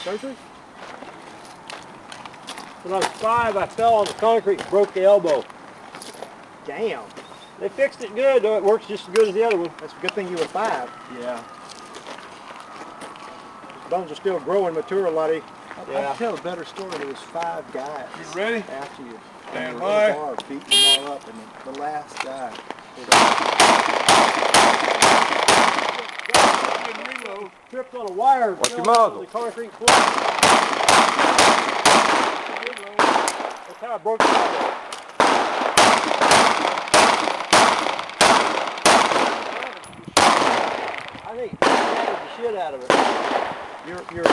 country. When I was 5, I fell on the concrete and broke the elbow. Damn. They fixed it good, though. It works just as good as the other one. That's a good thing you were 5. Yeah. His bones are still growing, mature, Lottie. Yeah. I can tell a better story. There was 5 guys. You ready? After you. Stand you by. bar, beating them all up, and the last guy. Tripped on a wire. Watch your fell muzzle. on the concrete floor. That's how I broke the elbow. I think he the shit out of it. You're